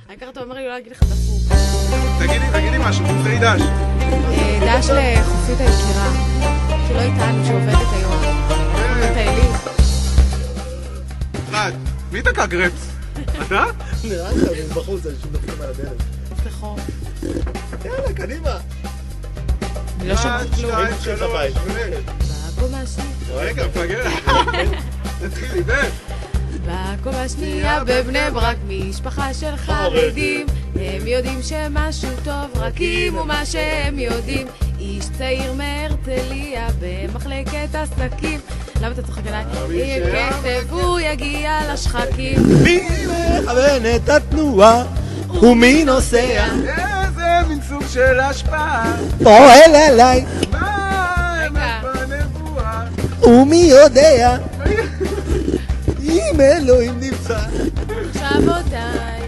העיקר אתה אומר לי לא להגיד לך דפוק. תגידי משהו, תמצאי דש. דש לחופית היקירה, שלא איתנו, שעובדת היום. מטיילים. אחד, מי תקע גרפס? אתה? נראה לך, אני בחוץ, אני שום דפקים על הדלת. סליחו. יאללה, קדימה. אני לא שומעת כלום. הייתי שלך בית. בקומה השנייה. רגע, מפגר. תתחילי, בקומה השנייה בבני ברק, משפחה של חרדים. הם יודעים שמשהו טוב רק אם הוא מה שהם יודעים. איש צעיר מהרצליה במחלקת עסקים. למה אתה צוחק עליי? יהיה כסף, הוא יגיע לשחקים. מי מכוון את התנועה ומי נוסע? איזה מין סוג של השפעה. פועל עליי מה הם בנבואה? ומי יודע אם אלוהים נמצא. שבותיי.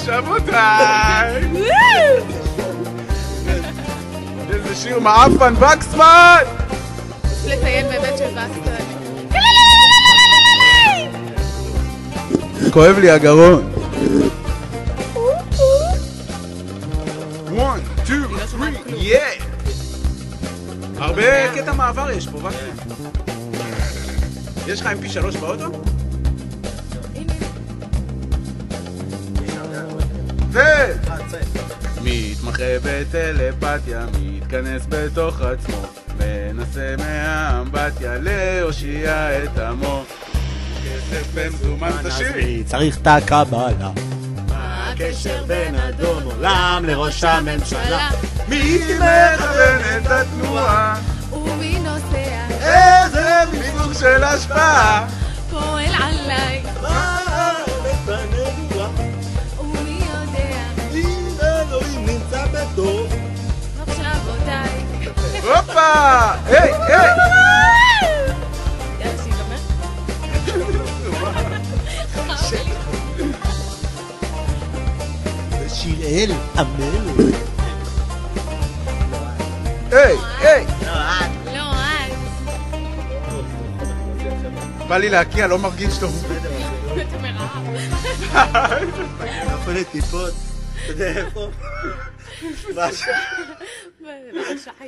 שבותיי. איזה שיר מעפן וקסמן. לציין באמת שבאסת. כואב לי הגרון. 1, 2, 3, yeah! הרבה קטע מעבר יש פה, וקסמן. יש לך MP3 באוטו? מתמחה בטלפתיה, מתכנס בתוך עצמו, מנסה מהאמבטיה להושיע את עמו. כסף במזומן תשאיר. צריך את הקבלה. מה הקשר בין אדון עולם לראש הממשלה? מי מכוון את התנועה? ומי נוסע? איזה מסוג של השפעה? פועל עליי. מערכת בנבואה ומי יודע? אם אלוהים נמצא בטוב. מחשבותיי. הופה! היי! יאללה, שיגמר. שיראל המלך. היי! לא, את. בא לי להקיע, לא מרגיש טוב. אתה מרעב. איפה לטיפות? אתה יודע איפה? שחי.